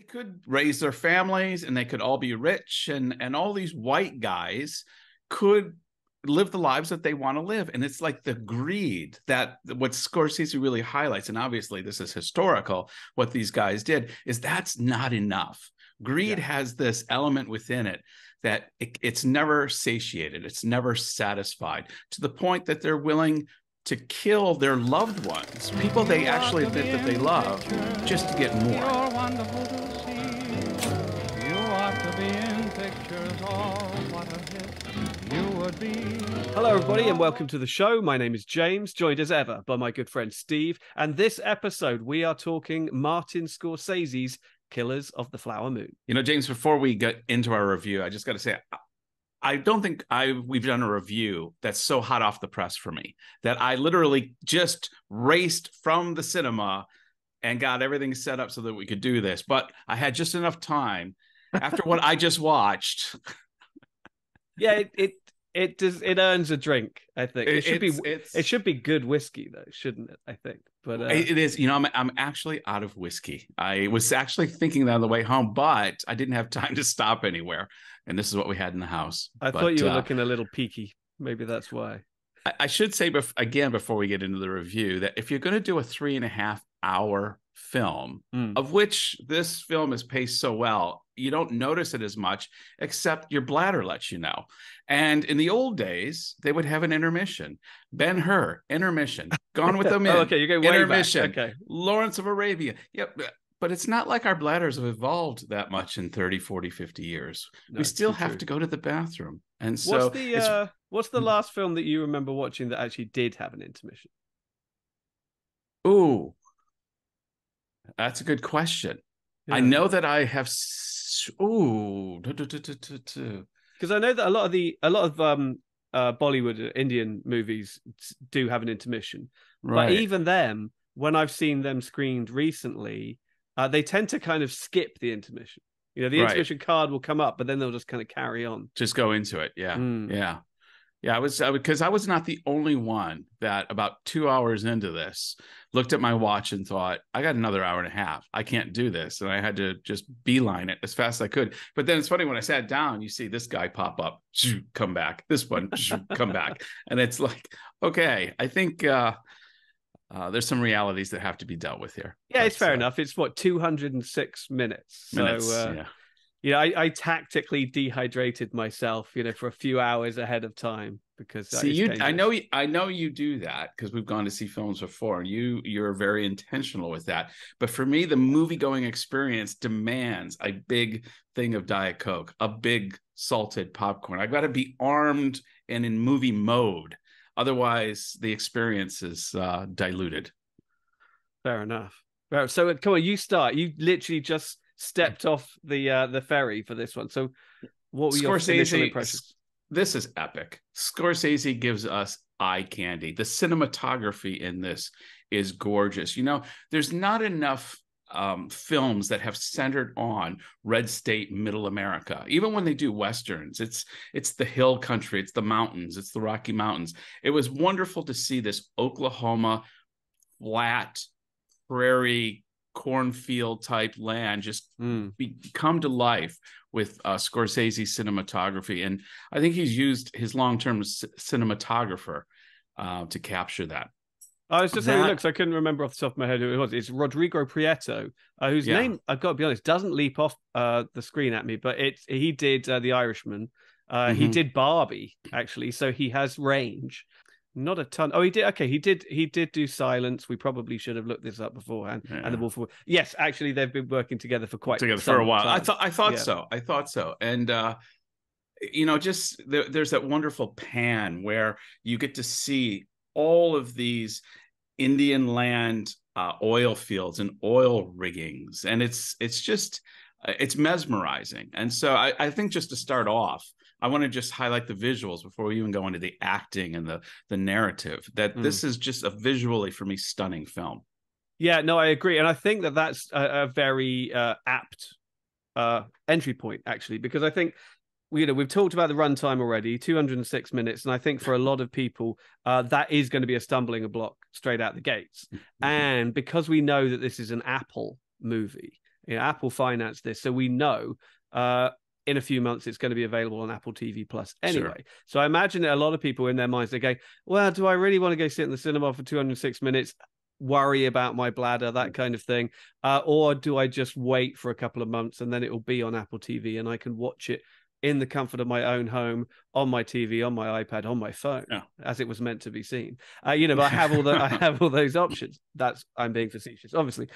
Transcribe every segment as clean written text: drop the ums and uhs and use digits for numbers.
could raise their families and they could all be rich, and all these white guys could live the lives that they want to live. And it's like the greed that what Scorsese really highlights, and obviously this is historical, what these guys did, is that's not enough. Greed has this element within it that it's never satiated, it's never satisfied, to the point that they're willing to kill their loved ones, people they actually admit that they love, just to get more. You're wonderful to see. You ought to be in pictures. Oh, what a hit you would be. Hello, everybody, and welcome to the show. My name is James, joined as ever by my good friend Steve. And this episode, we are talking Martin Scorsese's Killers of the Flower Moon. You know, James, before we get into our review, I just got to say, I don't think we've done a review that's so hot off the press for me that I literally just raced from the cinema and got everything set up so that we could do this. But I had just enough time after what I just watched. Yeah, it earns a drink, I think. It should be good whiskey though, shouldn't it? I think. But it is. You know, I'm actually out of whiskey. I was actually thinking that on the way home, but I didn't have time to stop anywhere. And this is what we had in the house. I thought you were looking a little peaky. Maybe that's why. I should say again, before we get into the review, that if you're going to do a 3.5-hour film, of which this film is paced so well, you don't notice it as much, except your bladder lets you know. And in the old days, they would have an intermission. Ben-Hur, intermission. Gone with the Wind. Okay, you're going way intermission. back. Okay. Lawrence of Arabia. Yep. But it's not like our bladders have evolved that much in 30, 40, 50 years. No, we still have to go to the bathroom. And so what's the last film that you remember watching that actually did have an intermission? Ooh, that's a good question. Yeah. I know that I have. Because I know that a lot of Bollywood Indian movies do have an intermission, right. But even them, when I've seen them screened recently, they tend to kind of skip the intermission. You know, the intermission card will come up, but then they'll just kind of carry on. Just go into it. Yeah. Yeah. Because I was not the only one that about 2 hours into this looked at my watch and thought, I got another hour and a half. I can't do this. And I had to just beeline it as fast as I could. But then it's funny, when I sat down, you see this guy pop up, come back. This one, come back. And it's like, okay, I think there's some realities that have to be dealt with here. Yeah, it's fair enough. It's 206 minutes. So, yeah, I tactically dehydrated myself, for a few hours ahead of time because I know you do that because we've gone to see films before, and you're very intentional with that. But for me, the movie-going experience demands a big thing of Diet Coke, a big salted popcorn. I've got to be armed and in movie mode. Otherwise, the experience is diluted. Fair enough. So come on, you start. You literally just stepped off the ferry for this one. So what were your initial impressions? This is epic. Scorsese gives us eye candy. The cinematography in this is gorgeous. There's not enough films that have centered on red state middle America. Even when they do westerns, it's the hill country, it's the mountains, it's the Rocky Mountains. It was wonderful to see this Oklahoma flat prairie cornfield type land just come to life with Scorsese cinematography. And I think he's used his long-term cinematographer to capture that. I was just having a look, so I couldn't remember off the top of my head who it was. It's Rodrigo Prieto, whose name, I've got to be honest, doesn't leap off the screen at me, but he did The Irishman. He did Barbie, actually, so he has range. Not a ton. Oh, he did. Okay, he did do Silence. We probably should have looked this up beforehand. Yeah. And The Wolf of Wall. Yes, actually, they've been working together for for a while. Time. I thought so. And just there's that wonderful pan where you get to see all of these Indian land oil fields and oil riggings, and it's mesmerizing. And so I think, just to start off, I want to just highlight the visuals before we even go into the acting and the narrative, that this is just a visually, for me, stunning film. Yeah, no, I agree. And I think that that's a very apt entry point, actually, because I think, we've talked about the runtime already, 206 minutes. And I think for a lot of people, that is going to be a stumbling block straight out the gates. And because we know that this is an Apple movie, Apple financed this, so we know in a few months it's going to be available on Apple TV Plus anyway. Sure. So I imagine that a lot of people in their minds, they're going, well, do I really want to go sit in the cinema for 206 minutes, worry about my bladder, that kind of thing? Or do I just wait for a couple of months and then it will be on Apple TV and I can watch it in the comfort of my own home, on my TV, on my iPad, on my phone, as it was meant to be seen. But I have all those options. I'm being facetious, obviously.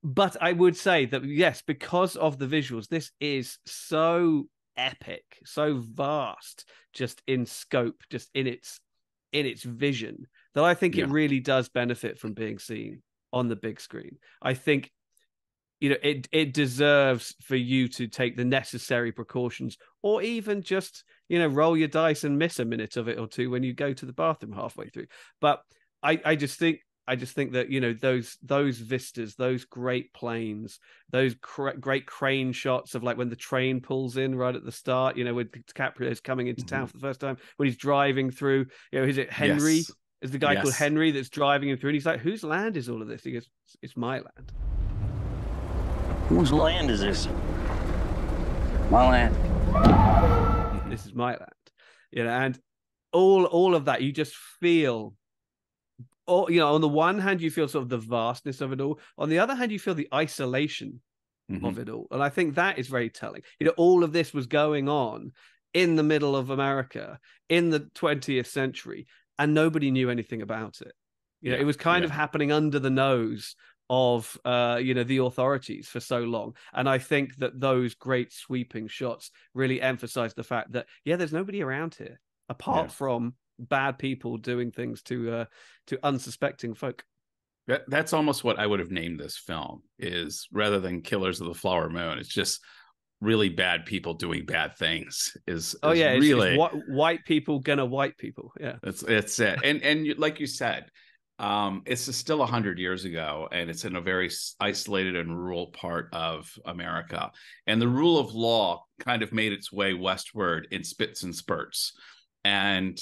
But I would say that, yes, because of the visuals, this is so epic, so vast, just in scope, just in its vision, that I think it really does benefit from being seen on the big screen. I think, it deserves for you to take the necessary precautions, or even just, roll your dice and miss a minute of it or two when you go to the bathroom halfway through. But I just think that, those vistas, those great planes, those great crane shots of like when the train pulls in right at the start, when DiCaprio is coming into town for the first time, when he's driving through, is it Henry? Yes. Is the guy called Henry that's driving him through? And he's like, whose land is all of this? He goes, it's my land. Whose land is this? My land. This is my land. And all of that, you just feel, on the one hand, you feel sort of the vastness of it all. On the other hand, you feel the isolation of it all. And I think that is very telling. All of this was going on in the middle of America in the 20th century, and nobody knew anything about it. It was kind of happening under the nose of the authorities for so long. And I think that those great sweeping shots really emphasize the fact that there's nobody around here apart from bad people doing things to unsuspecting folk. That's almost what I would have named this film, is rather than Killers of the Flower Moon, it's just really bad people doing bad things. It's white people gonna white people. It's it. And like you said, it's still 100 years ago, and it's in a very isolated and rural part of America, and the rule of law kind of made its way westward in spits and spurts, and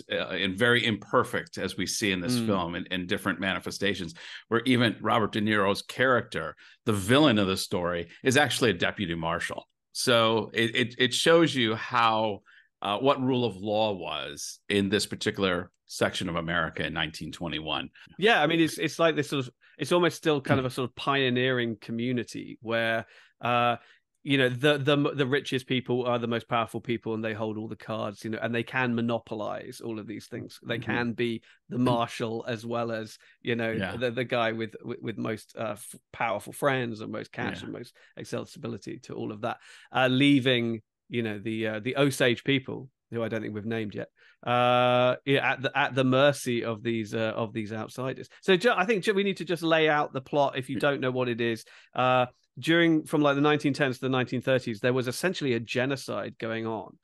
very imperfect, as we see in this film, in different manifestations, where even Robert De Niro's character, the villain of the story, is actually a deputy marshal. So it shows you how what rule of law was in this particular section of America in 1921. Yeah, I mean, it's like this sort of, it's almost still kind of a sort of pioneering community where the richest people are the most powerful people, and they hold all the cards, and they can monopolize all of these things. They can be the marshal as well as the guy with most powerful friends and most cash and most accessibility to all of that, leaving the Osage people, who I don't think we've named yet, at the mercy of these outsiders. So I think we need to just lay out the plot if you don't know what it is. From like the 1910s to the 1930s, there was essentially a genocide going on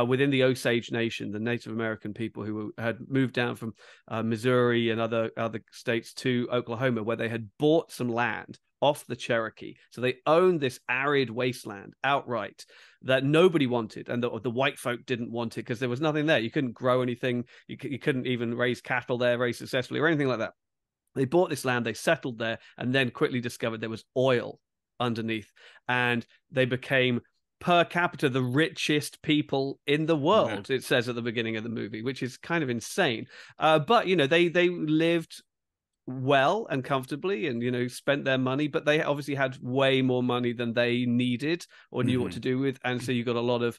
within the Osage Nation, the Native American people who had moved down from Missouri and other states to Oklahoma, where they had bought some land off the Cherokee. So they owned this arid wasteland outright that nobody wanted, and the white folk didn't want it because there was nothing there. You couldn't grow anything. You couldn't even raise cattle there very successfully or anything like that. They bought this land, they settled there, and then quickly discovered there was oil underneath, and they became per capita the richest people in the world. It says at the beginning of the movie, which is kind of insane. But they lived well and comfortably, and spent their money, but they obviously had way more money than they needed or knew what to do with. And so you got a lot of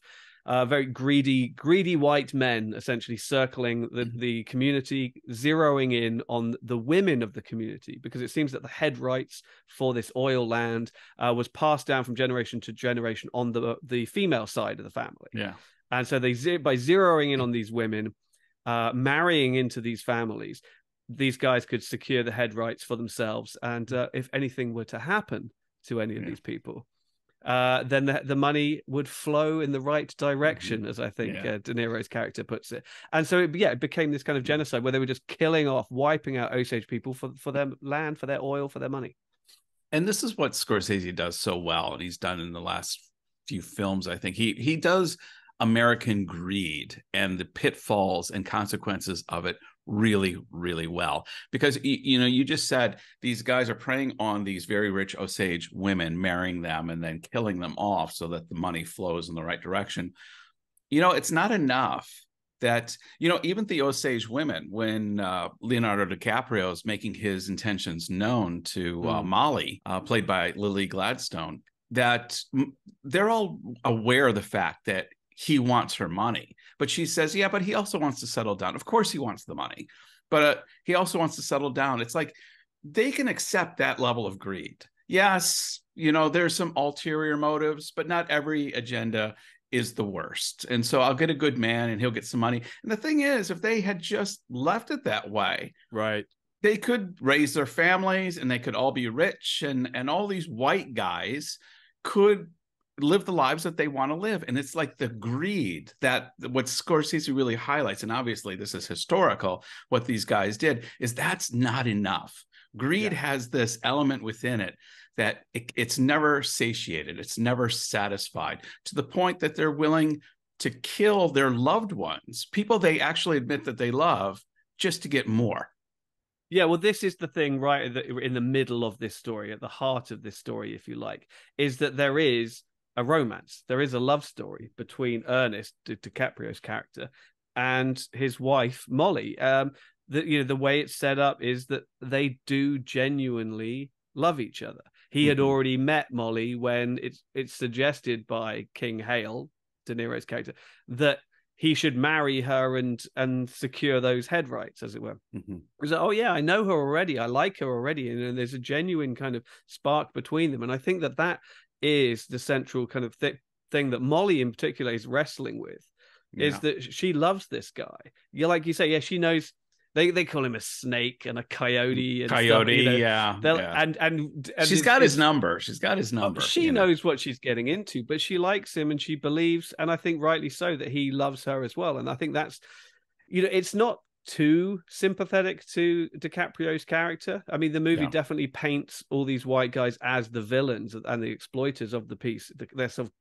very greedy white men essentially circling the community, zeroing in on the women of the community, because it seems that the head rights for this oil land was passed down from generation to generation on the female side of the family. And so by zeroing in on these women, marrying into these families, these guys could secure the head rights for themselves. And if anything were to happen to any of these people, then the money would flow in the right direction, as I think De Niro's character puts it. And so it became this kind of genocide where they were just killing off, wiping out Osage people for their land, for their oil, for their money. And this is what Scorsese does so well, and he's done in the last few films. I think he does American greed and the pitfalls and consequences of it really, really well. Because, you know, you just said these guys are preying on these very rich Osage women, marrying them and then killing them off so that the money flows in the right direction. You know, it's not enough that, you know, even the Osage women, when Leonardo DiCaprio is making his intentions known to Molly, played by Lily Gladstone, that they're all aware of the fact that he wants her money. But she says, yeah, but he also wants to settle down. Of course he wants the money, but he also wants to settle down. It's like they can accept that level of greed. Yes, you know, there's some ulterior motives, but not every agenda is the worst. And so I'll get a good man and he'll get some money. And the thing is, if they had just left it that way, right, they could raise their families and they could all be rich, and all these white guys could live the lives that they want to live. And it's like the greed that what Scorsese really highlights, and obviously this is historical, what these guys did, is that's not enough. Greed has this element within it that it's never satiated. It's never satisfied, to the point that they're willing to kill their loved ones, people they actually admit that they love, just to get more. Yeah, well, this is the thing, right, in the middle of this story, at the heart of this story, if you like, is that there is a romance. There is a love story between Ernest, DiCaprio's character, and his wife, Molly. The way it's set up is that they do genuinely love each other. He had already met Molly when it's suggested by King Hale, De Niro's character, that he should marry her and secure those head rights, as it were. He's like, oh yeah, I know her already. I like her already. And there's a genuine kind of spark between them. And I think that is the central kind of thing that Molly in particular is wrestling with, is that she loves this guy. Yeah, like you say, yeah, she knows. They call him a snake and a coyote. And coyote, stuff, you know? yeah. And she's got his number. She's got his number. She knows what she's getting into, but she likes him and she believes, and I think rightly so, that he loves her as well. And I think that's, you know, it's not too sympathetic to DiCaprio's character. I mean, the movie definitely paints all these white guys as the villains and the exploiters of the piece. They're sort of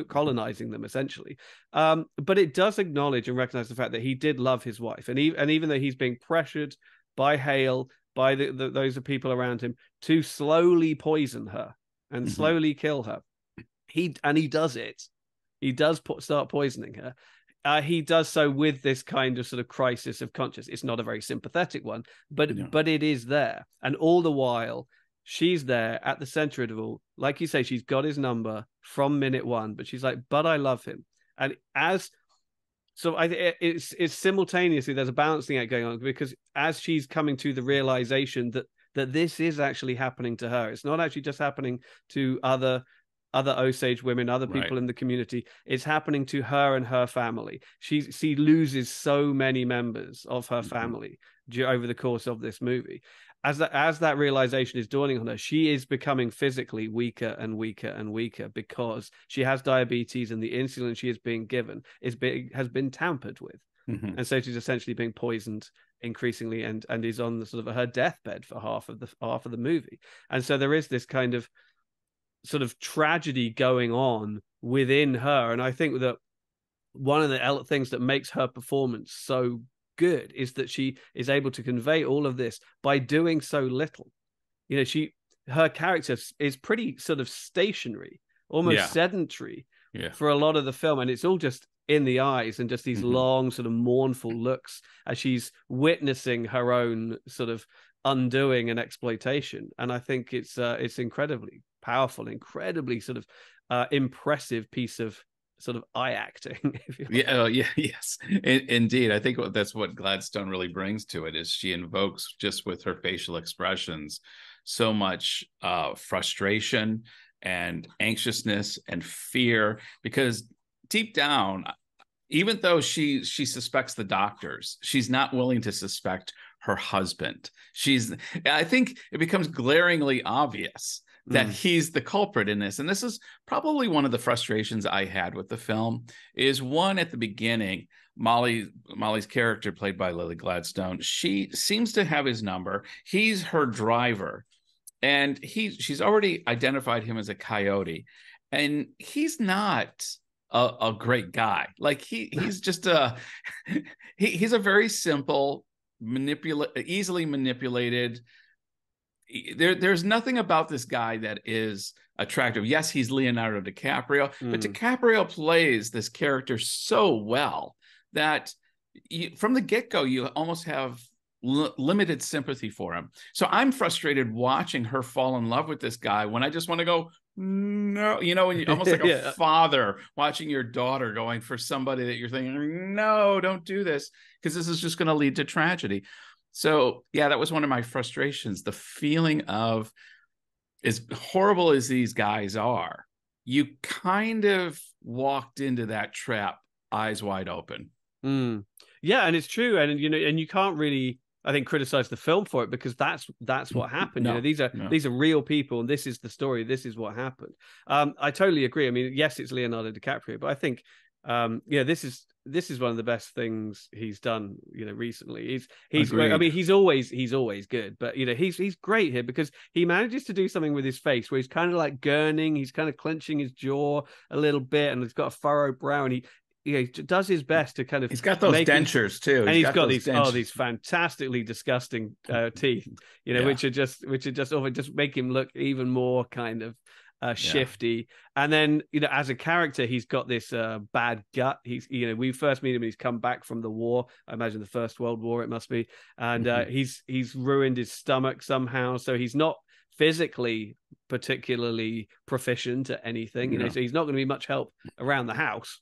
colonizing them, essentially. But it does acknowledge and recognize the fact that he did love his wife, and even though he's being pressured by Hale, by those people around him, to slowly poison her and slowly kill her, he does it. He does start poisoning her. He does so with this kind of sort of crisis of conscience. It's not a very sympathetic one, but it is there. And all the while, she's there at the center of it all. Like you say, she's got his number from minute one, but she's like, but I love him. And it's simultaneously, there's a balancing act going on, because as she's coming to the realization that this is actually happening to her, it's not actually just happening to other Osage women, other people in the community. It's happening to her and her family. She loses so many members of her family over the course of this movie. As that realization is dawning on her, she is becoming physically weaker and weaker and weaker, because she has diabetes and the insulin she is being given has been tampered with. And so she's essentially being poisoned increasingly and is on the sort of her deathbed for half of the movie. And so there is this kind of sort of tragedy going on within her. And I think that one of the things that makes her performance so good is that she is able to convey all of this by doing so little. You know, her character is pretty sort of stationary, almost sedentary for a lot of the film. And it's all just in the eyes and just these long sort of mournful looks as she's witnessing her own sort of undoing and exploitation. And I think it's incredibly powerful, incredibly sort of impressive piece of sort of eye acting. Yes, indeed. I think that's what Gladstone really brings to it, is she invokes, just with her facial expressions, so much frustration and anxiousness and fear, because deep down, even though she suspects the doctors, she's not willing to suspect her husband. I think it becomes glaringly obvious that he's the culprit in this. And this is probably one of the frustrations I had with the film, is one, at the beginning, Molly's character, played by Lily Gladstone, she seems to have his number. He's her driver, and she's already identified him as a coyote, and he's not a great guy. Like he's just he's a very simple, easily manipulated. There's nothing about this guy that is attractive. Yes, he's Leonardo DiCaprio, but DiCaprio plays this character so well that from the get-go, you almost have limited sympathy for him. So I'm frustrated watching her fall in love with this guy when I just want to go, no, you know, when you almost like a father watching your daughter going for somebody that you're thinking, no, don't do this, because this is just going to lead to tragedy. So yeah, that was one of my frustrations. The feeling of, as horrible as these guys are, you kind of walked into that trap eyes wide open. Yeah, and it's true, and you know, and you can't really, I think, criticize the film for it, because that's what happened. No, you know, these are real people, and this is the story. This is what happened. I totally agree. I mean, yes, it's Leonardo DiCaprio, but I think, yeah, this is one of the best things he's done, you know, recently. He's Agreed. I mean, he's always good, but you know, he's great here because he manages to do something with his face where he's kind of like gurning, he's kind of clenching his jaw a little bit, and he's got a furrowed brow, and he does his best to kind of. He's got those dentures too, and he's got these fantastically disgusting teeth, you know, which are just make him look even more kind of shifty. And then, you know, as a character, he's got this bad gut. He's, you know, we first meet him, he's come back from the war, I imagine the First World War it must be, and he's ruined his stomach somehow, so he's not physically particularly proficient at anything, you know, so he's not going to be much help around the house.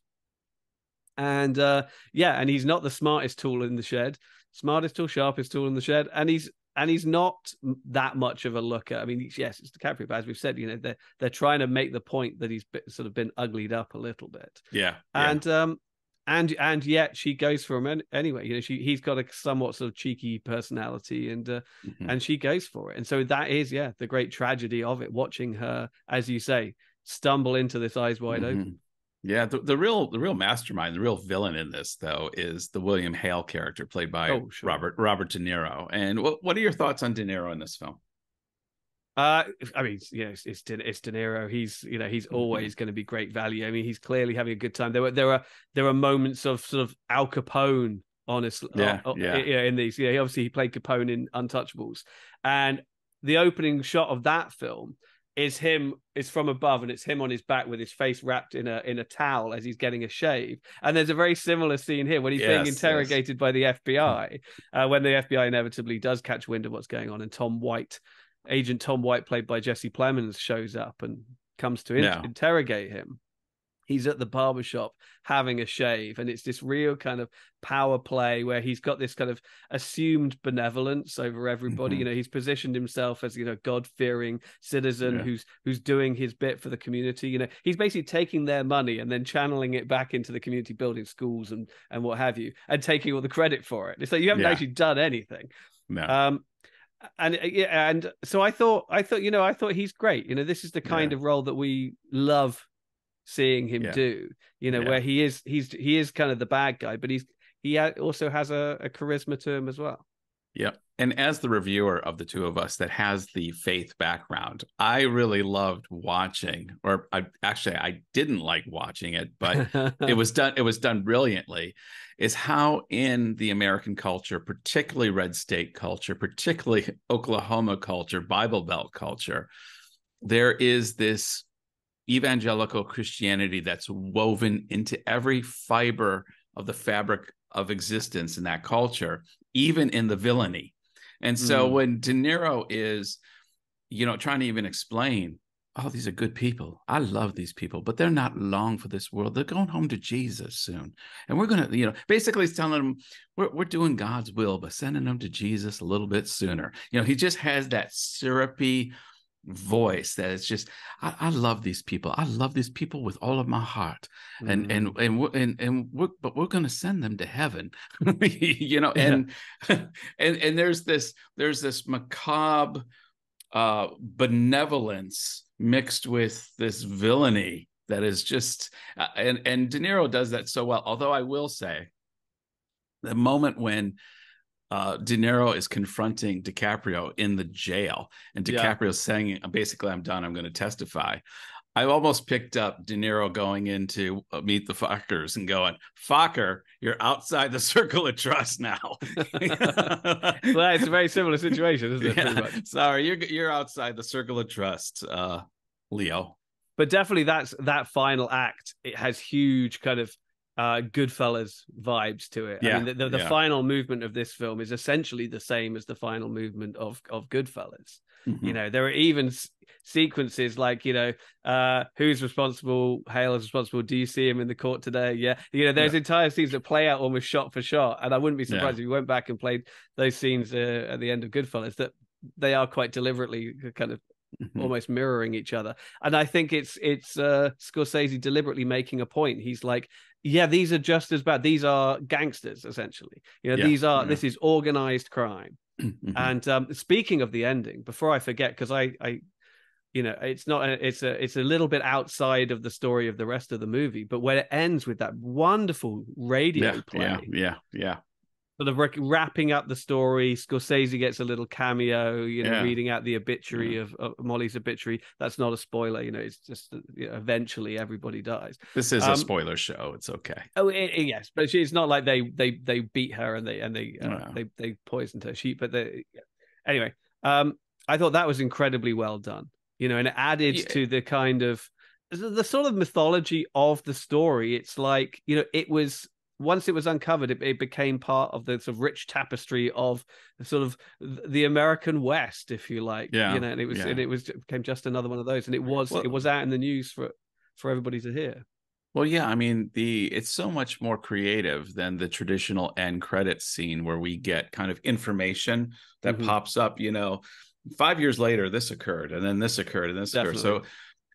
And and he's not the smartest tool in the shed, sharpest tool in the shed, and he's not that much of a looker. I mean, yes, it's DiCaprio, but as we've said, you know, they're trying to make the point that he's sort of been uglied up a little bit. And yet she goes for him anyway. You know, he's got a somewhat sort of cheeky personality, and she goes for it. And so that is the great tragedy of it, watching her, as you say, stumble into this eyes wide open. Yeah, the real mastermind, the real villain in this, though, is the William Hale character played by Robert De Niro. And what are your thoughts on De Niro in this film? I mean, it's De Niro. He's always going to be great value. I mean, he's clearly having a good time. There are moments of sort of Al Capone, honestly, in these. Yeah, he played Capone in Untouchables, and the opening shot of that film is from above, and it's him on his back with his face wrapped in a towel as he's getting a shave. And there's a very similar scene here when he's being interrogated by the FBI, when the FBI inevitably does catch wind of what's going on, and Agent Tom White, played by Jesse Plemons, shows up and comes to interrogate him. He's at the barbershop having a shave, and it's this real kind of power play where he's got this kind of assumed benevolence over everybody. You know, he's positioned himself as, you know, God-fearing citizen who's doing his bit for the community. You know, he's basically taking their money and then channeling it back into the community, building schools and what have you, and taking all the credit for it. It's like you haven't actually done anything. No. And so I thought he's great. You know, this is the kind of role that we love seeing him do, you know, where he is kind of the bad guy, but he also has a charisma to him as well. Yeah. And as the reviewer of the two of us that has the faith background, I really loved watching, or I didn't like watching it, but it was done brilliantly, is how in the American culture, particularly red state culture, particularly Oklahoma culture, Bible Belt culture, there is this evangelical Christianity that's woven into every fiber of the fabric of existence in that culture, even in the villainy. And so when De Niro is, you know, trying to even explain, oh, these are good people, I love these people, but they're not long for this world, they're going home to Jesus soon, and we're gonna, you know, basically he's telling them we're doing God's will by sending them to Jesus a little bit sooner. You know, he just has that syrupy voice that is just, I love these people, I love these people with all of my heart, and we're going to send them to heaven. You know, and there's this macabre benevolence mixed with this villainy that is just and De Niro does that so well. Although I will say, the moment when De Niro is confronting DiCaprio in the jail, and DiCaprio's saying, basically, I'm done, I'm going to testify, I almost picked up De Niro going into Meet the Fockers and going, Focker, you're outside the circle of trust now. Well, it's a very similar situation, isn't it? Yeah. Pretty much. Sorry, you're outside the circle of trust, Leo. But definitely that final act, it has huge kind of Goodfellas vibes to it. Yeah, I mean, the final movement of this film is essentially the same as the final movement of Goodfellas. Mm-hmm. You know, there are even sequences like, you know, who's responsible? Hale is responsible. Do you see him in the court today? Yeah. You know, there's entire scenes that play out almost shot for shot. And I wouldn't be surprised if you went back and played those scenes at the end of Goodfellas, that they are quite deliberately kind of almost mirroring each other. And I think it's Scorsese deliberately making a point. He's like, yeah, these are just as bad. These are gangsters, essentially. You know, this is organized crime. And speaking of the ending, before I forget, because I you know, it's a little bit outside of the story of the rest of the movie, but when it ends with that wonderful radio play, sort of wrapping up the story, Scorsese gets a little cameo, you know, reading out the obituary of Molly's obituary. That's not a spoiler, you know, it's just, you know, eventually everybody dies. This is a spoiler show. It's okay. Oh, yes, but it's not like they beat her and they poisoned her sheep. But anyway, I thought that was incredibly well done, you know, and it added to the kind of the sort of mythology of the story. It's like, you know, it was, once it was uncovered, it became part of the sort of rich tapestry of sort of the American West, if you like. Yeah, you know, and it became just another one of those, and it was out in the news for everybody to hear. Well, yeah, I mean, it's so much more creative than the traditional end credits scene where we get kind of information that pops up. You know, 5 years later, this occurred, and then this occurred, and this occurred. So.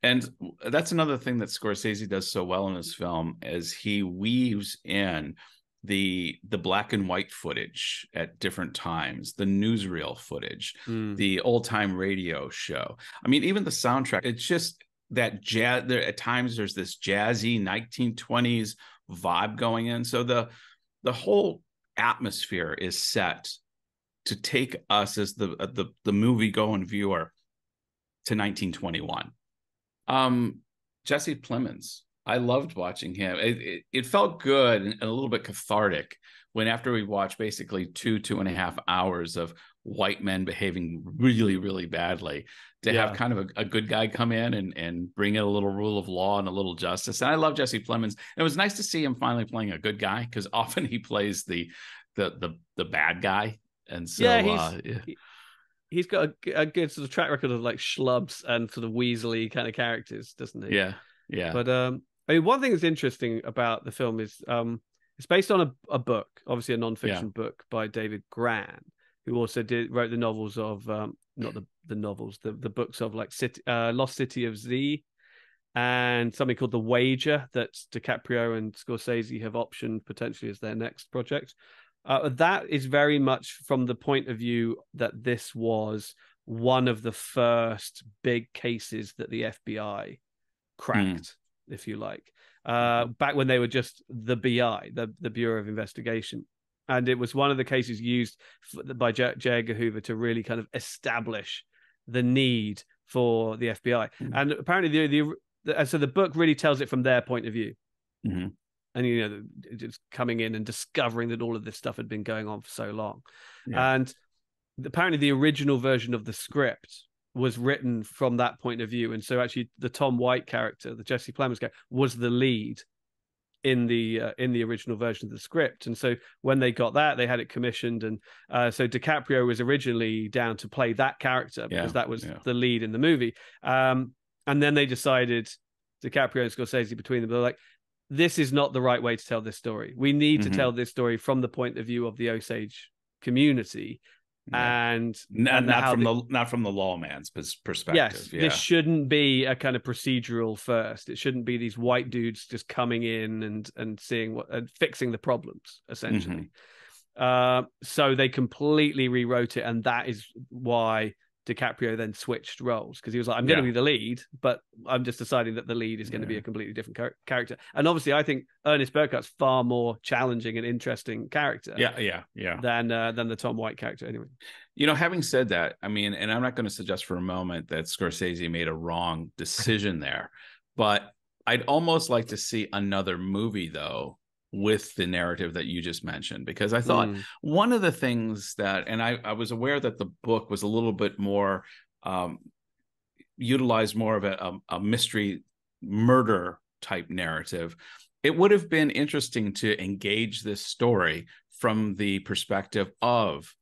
And that's another thing that Scorsese does so well in his film, is he weaves in the black and white footage at different times, the newsreel footage, the old time radio show. I mean, even the soundtrack, it's just that jazz. At times there's this jazzy 1920s vibe going in. So the whole atmosphere is set to take us as the movie going viewer to 1921. Jesse Plemons, I loved watching him. It felt good and a little bit cathartic when, after we watched basically 2.5 hours of white men behaving really, really badly, to have kind of a good guy come in and bring in a little rule of law and a little justice. And I love Jesse Plemons. It was nice to see him finally playing a good guy, because often he plays the bad guy. And so he's got a good sort of track record of like schlubs and sort of weaselly kind of characters, doesn't he? Yeah. But I mean, one thing that's interesting about the film is it's based on a book, obviously a non-fiction book by David Gran, who also wrote the novels of not the novels, the books of like Lost City of Z, and something called The Wager that DiCaprio and Scorsese have optioned potentially as their next project. That is very much from the point of view that this was one of the first big cases that the FBI cracked, if you like, back when they were just the BI, the Bureau of Investigation. And it was one of the cases used by J. Edgar Hoover to really kind of establish the need for the FBI. And apparently so the book really tells it from their point of view. And, you know, just coming in and discovering that all of this stuff had been going on for so long. And apparently the original version of the script was written from that point of view. And so actually the Tom White character, the Jesse Plemons character, was the lead in the original version of the script. And so when they got that, they had it commissioned. And so DiCaprio was originally down to play that character because that was the lead in the movie. And then they decided, DiCaprio and Scorsese between them, they're like, this is not the right way to tell this story. We need to tell this story from the point of view of the Osage community, and not from the lawman's perspective. Yes, this shouldn't be a kind of procedural first. It shouldn't be these white dudes just coming in and seeing and fixing the problems, essentially. So they completely rewrote it, and that is why DiCaprio then switched roles, because he was like, I'm going to be the lead, but I'm just deciding that the lead is going to be a completely different character. And obviously I think Ernest Burkhart's far more challenging and interesting character than the Tom White character anyway. You know, having said that, I mean, and I'm not going to suggest for a moment that Scorsese made a wrong decision there, But I'd almost like to see another movie, though, with the narrative that you just mentioned, because I thought one of the things that, and I was aware that the book was a little bit more, utilized more of a mystery murder type narrative. It would have been interesting to engage this story from the perspective of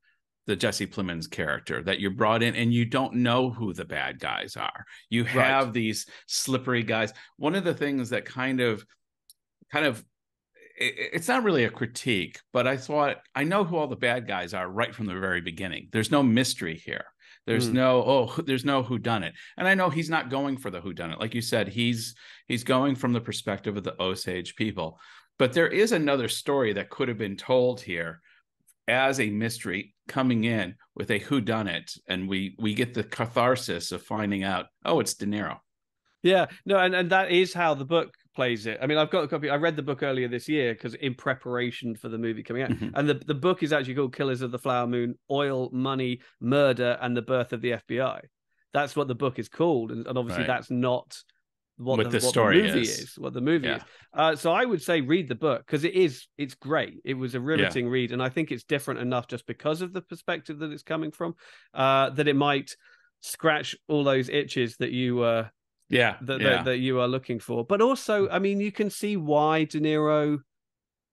the Jesse Plemons character that you're brought in, and you don't know who the bad guys are. You have these slippery guys. One of the things that kind of it's not really a critique, but I thought, I know who all the bad guys are right from the very beginning. There's no mystery here. There's there's no whodunit. And I know he's not going for the whodunit. Like you said, he's going from the perspective of the Osage people. But there is another story that could have been told here as a mystery coming in with a whodunit, and we get the catharsis of finding out, oh, it's De Niro. Yeah, no, and that is how the book plays it. I mean, I've got a copy. I read the book earlier this year because in preparation for the movie coming out, and the book is actually called Killers of the Flower Moon: Oil, Money, Murder, and the Birth of the FBI. That's what the book is called, and obviously that's not what the story is. What the movie is. So I would say read the book because it's great. It was a riveting read, and I think it's different enough just because of the perspective that it's coming from, that it might scratch all those itches that you that you are looking for. But also, I mean, you can see why De Niro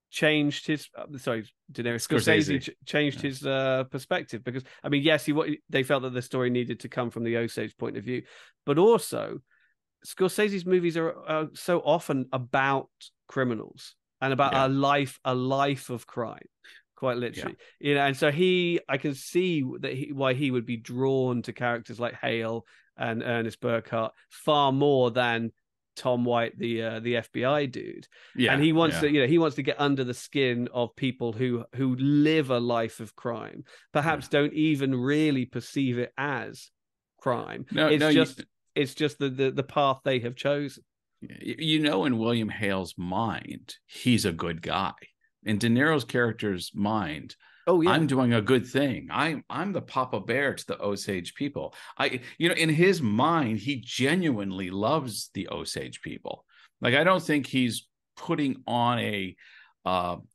changed his Scorsese changed his perspective, because I mean, yes, they felt that the story needed to come from the Osage point of view, but also Scorsese's movies are so often about criminals and about a life of crime, quite literally. You know, and so I can see why he would be drawn to characters like Hale and Ernest Burkhart far more than Tom White, the FBI dude. And he wants to get under the skin of people who live a life of crime, perhaps don't even really perceive it as crime. It's just the path they have chosen. You know, in William Hale's mind, he's a good guy. In De Niro's character's mind, I'm doing a good thing. I'm the Papa Bear to the Osage people. In his mind, he genuinely loves the Osage people. Like, I don't think he's putting on a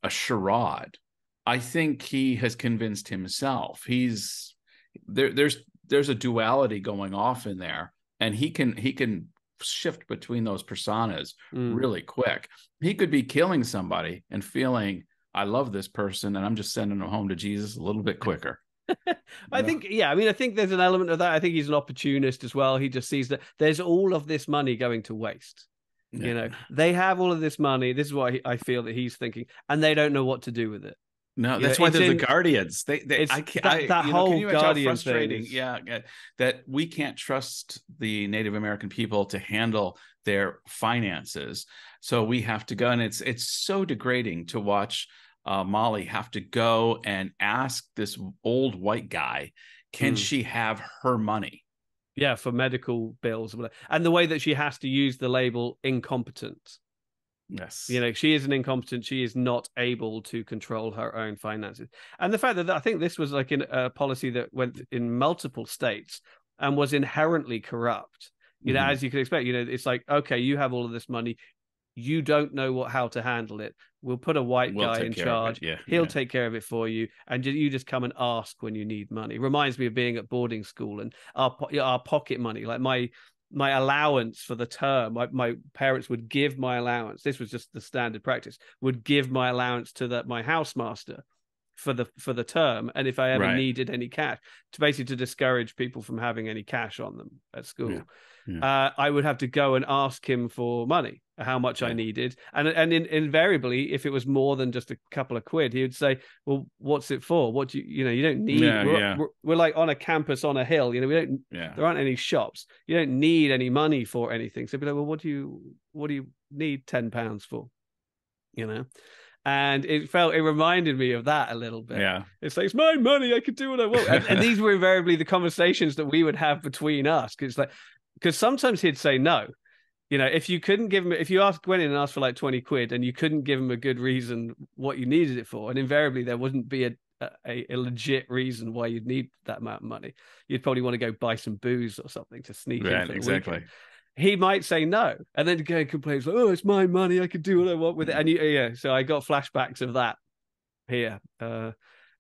charade. I think he has convinced himself. There's a duality going off in there, and he can shift between those personas really quick. He could be killing somebody and feeling, I love this person, and I'm just sending them home to Jesus a little bit quicker. I think there's an element of that. I think he's an opportunist as well. He just sees that there's all of this money going to waste. Yeah. You know, they have all of this money. This is what I feel that he's thinking, and they don't know what to do with it. No, that's why there's the Guardians. That whole Guardian frustrating. That we can't trust the Native American people to handle their finances, so we have to go, and it's so degrading to watch Molly have to go and ask this old white guy, can she have her money? Yeah, for medical bills, and the way that she has to use the label incompetent. Yes. You know, she is an incompetent. She is not able to control her own finances. And the fact that I think this was like in a policy that went in multiple states and was inherently corrupt. You know, as you can expect, you know, it's like, okay, you have all of this money. You don't know how to handle it. We'll put a white guy in charge. He'll take care of it for you. And you just come and ask when you need money. Reminds me of being at boarding school and our pocket money, like my allowance for the term. My parents would give my allowance. This was just the standard practice. Would give my allowance to my housemaster for the term, and if I ever needed any cash, to discourage people from having any cash on them at school, I would have to go and ask him for money, how much I needed, and invariably, if it was more than just a couple of quid, he would say, "Well, what's it for? What do you don't need." We're like on a campus on a hill. You know, we don't. There aren't any shops. You don't need any money for anything. So, be like, well, what do you need £10 for? You know. And it reminded me of that a little bit. Yeah. It's like, it's my money. I could do what I want. And these were invariably the conversations that we would have between us. Because sometimes he'd say no. You know, if you couldn't give him, if you went in and asked for like 20 quid and you couldn't give him a good reason what you needed it for, and invariably there wouldn't be a legit reason why you'd need that amount of money. You'd probably want to go buy some booze or something to sneak in for the weekend. he might say no, and then go and complain, like, "Oh, it's my money. I can do what I want with it." And so I got flashbacks of that here.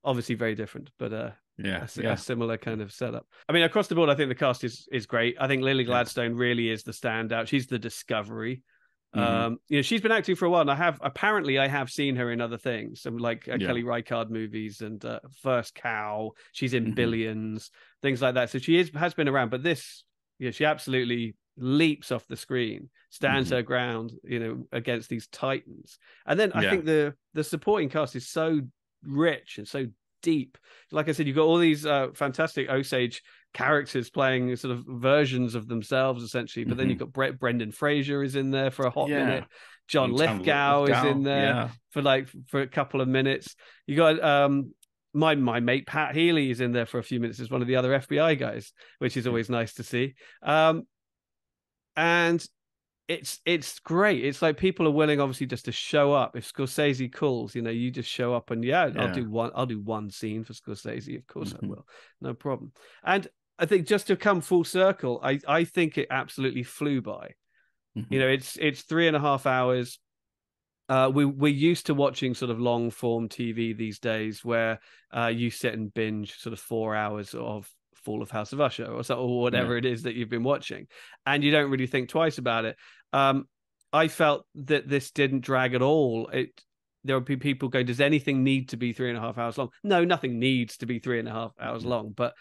Obviously, very different, but a similar kind of setup. I mean, across the board, I think the cast is great. I think Lily Gladstone really is the standout. She's the discovery. She's been acting for a while, and I have seen her in other things, some like Kelly Reichardt movies and First Cow. She's in Billions, things like that. So she has been around, but this, she absolutely leaps off the screen, stands her ground, against these titans. And then I think the supporting cast is so rich and so deep. Like I said, you've got all these fantastic Osage characters playing sort of versions of themselves, essentially. But then you've got Brendan Fraser is in there for a hot minute. John Lithgow is in there for a couple of minutes. You got my mate Pat Healy is in there for a few minutes as one of the other FBI guys, which is always nice to see. And it's great. It's like people are willing, obviously, just to show up. If Scorsese calls, you just show up and I'll do one scene for Scorsese. Of course I will, no problem. And I think just to come full circle, I think it absolutely flew by. It's 3.5 hours. We're used to watching sort of long form TV these days, where you sit and binge sort of 4 hours of Fall of House of Usher or whatever it is that you've been watching, and you don't really think twice about it. I felt that this didn't drag at all. There would be people going, does anything need to be 3.5 hours long? No, nothing needs to be 3.5 hours long. But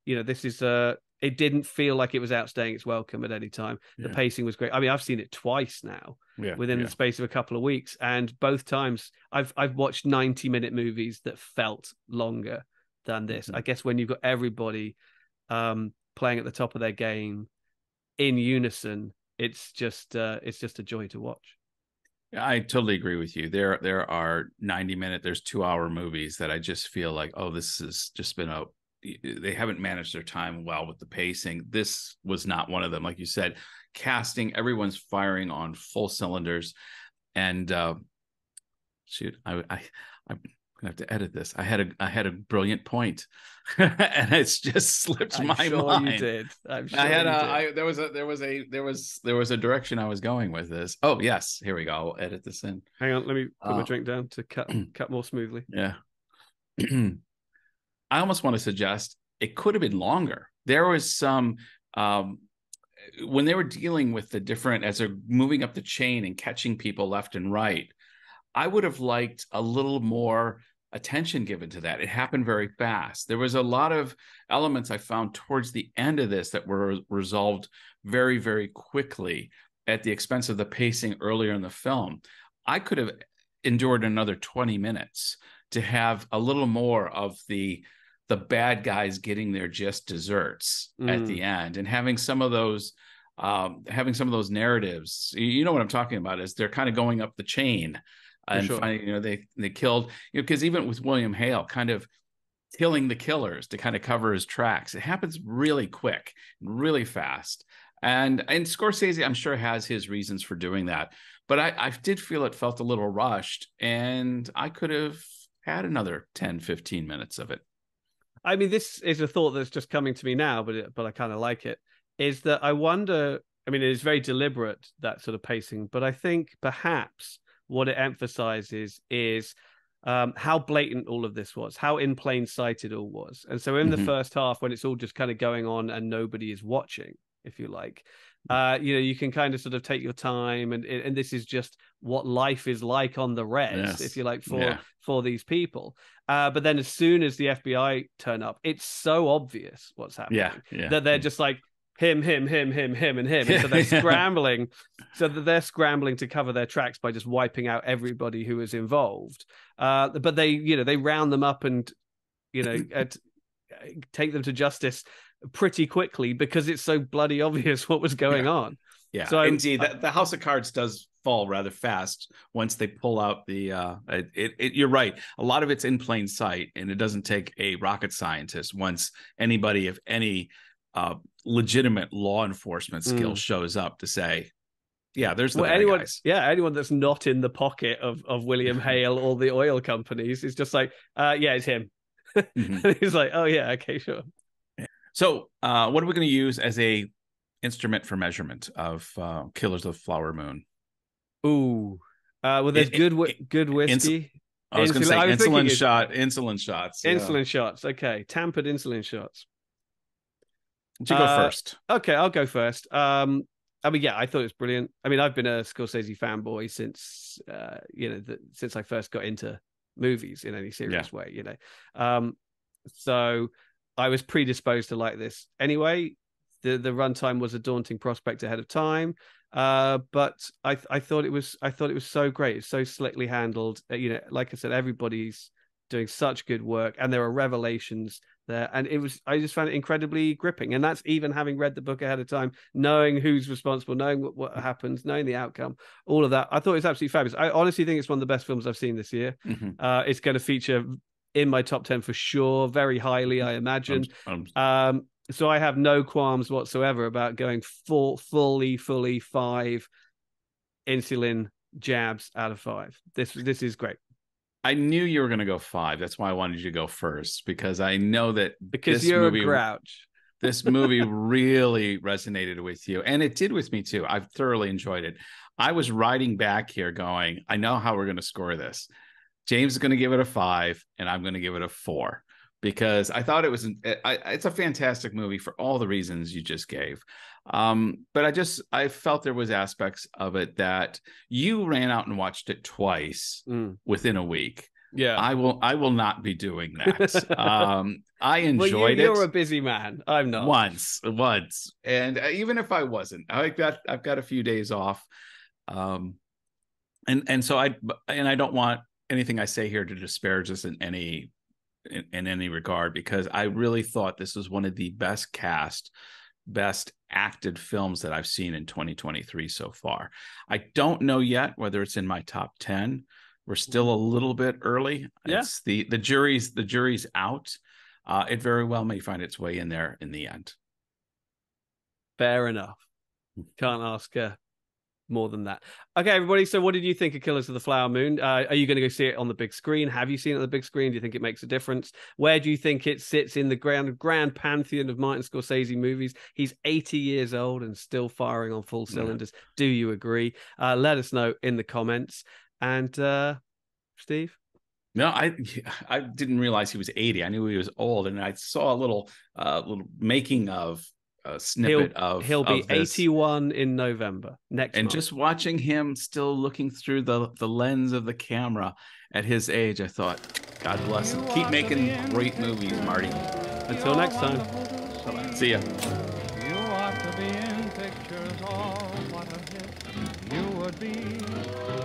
this is it didn't feel like it was outstaying its welcome at any time. The pacing was great. I mean, I've seen it twice now within the space of a couple of weeks, and both times I've watched 90-minute movies that felt longer than this. I guess when you've got everybody playing at the top of their game in unison, it's just a joy to watch. I totally agree with you. There are 90-minute, there's 2-hour movies that I just feel like, this has just been they haven't managed their time well with the pacing. This was not one of them. Like you said, casting, everyone's firing on full cylinders. And I'm gonna have to edit this. I had a brilliant point, and it's just slipped my mind. You did. I'm sure there was a direction I was going with this. Oh yes, here we go. I'll edit this in. Hang on, let me put my drink down to cut more smoothly. Yeah. I almost want to suggest it could have been longer. There was some when they were dealing with the different, as they're moving up the chain and catching people left and right. I would have liked a little more attention given to that. It happened very fast. There was a lot of elements I found towards the end of this that were resolved very, very quickly at the expense of the pacing earlier in the film. I could have endured another 20 minutes to have a little more of the bad guys getting their just desserts at the end, and having some of those narratives. You know what I'm talking about, is they're kind of going up the chain. And finding, they killed, because even with William Hale kind of killing the killers to kind of cover his tracks, it happens really quick, really fast. And Scorsese, I'm sure, has his reasons for doing that. But I did feel it felt a little rushed, and I could have had another 10, 15 minutes of it. I mean, this is a thought that's just coming to me now, but I kind of like it, is that I wonder, I mean, it is very deliberate, that sort of pacing, but I think perhaps what it emphasizes is how blatant all of this was, how in plain sight it all was. And so in the first half, when it's all just kind of going on and nobody is watching, if you like, you can kind of sort of take your time, and this is just what life is like on the res, if you like, for these people. But then as soon as the FBI turn up, it's so obvious what's happening that they're just like, him, and him. And so they're scrambling. So that they're scrambling to cover their tracks by just wiping out everybody who is involved. But they round them up and, take them to justice pretty quickly, because it's so bloody obvious what was going on. Yeah. So indeed, the House of Cards does fall rather fast once they pull out the you're right. A lot of it's in plain sight, and it doesn't take a rocket scientist once anybody of any legitimate law enforcement skill shows up to say, there's the bad guys. Anyone that's not in the pocket of William Hale or the oil companies is just like, it's him. And he's like, oh yeah, okay, sure. So what are we going to use as a instrument for measurement of Killers of the Flower Moon. Ooh. Well, there's good whiskey. I was going to say insulin shots. Yeah. Insulin shots. Okay. Tampered insulin shots. Did you go first? Okay, I'll go first. I mean, yeah, I thought it was brilliant. I mean, I've been a Scorsese fanboy since, since I first got into movies in any serious way, So I was predisposed to like this anyway. The runtime was a daunting prospect ahead of time. But I thought it was so great. It's so slickly handled. Like I said, everybody's doing such good work, and there are revelations there. And I just found it incredibly gripping. And that's even having read the book ahead of time, knowing who's responsible, knowing what happens, knowing the outcome, all of that. I thought it was absolutely fabulous. I honestly think it's one of the best films I've seen this year. It's going to feature in my top 10 for sure, very highly, I imagine. So I have no qualms whatsoever about going fully 5 insulin jabs out of 5. This is great. I knew you were going to go 5. That's why I wanted you to go first, because I know that you're a grouch. This movie really resonated with you, and it did with me too. I've thoroughly enjoyed it. I was riding back here going, I know how we're going to score this. James is going to give it a 5, and I'm going to give it a 4. Because I thought it's a fantastic movie for all the reasons you just gave. But I felt there was aspects of it that you ran out and watched it twice within a week. Yeah. I will not be doing that. I enjoyed it. You're a busy man. I'm not. Once. And even if I wasn't, I've got a few days off. And so I don't want anything I say here to disparage us in any regard, because I really thought this was one of the best cast, best acted films that I've seen in 2023 so far. I don't know yet whether it's in my top 10. We're still a little bit early. Yeah. It's the jury's out. It very well may find its way in there in the end. Fair enough. Can't ask more than that. Okay, everybody. So what did you think of Killers of the Flower Moon? Are you going to go see it on the big screen? Have you seen it on the big screen? Do you think it makes a difference? Where do you think it sits in the grand pantheon of Martin Scorsese movies? He's 80 years old and still firing on full cylinders. Yeah. Do you agree? Let us know in the comments. And Steve? No, I didn't realize he was 80. I knew he was old, and I saw a little making of a snippet he'll be 81 in November next month. Just watching him still looking through the lens of the camera at his age, I thought, God bless him. Keep making great movies, Marty. Until next time. See ya. You ought to be in pictures. Oh, what a hit you would be.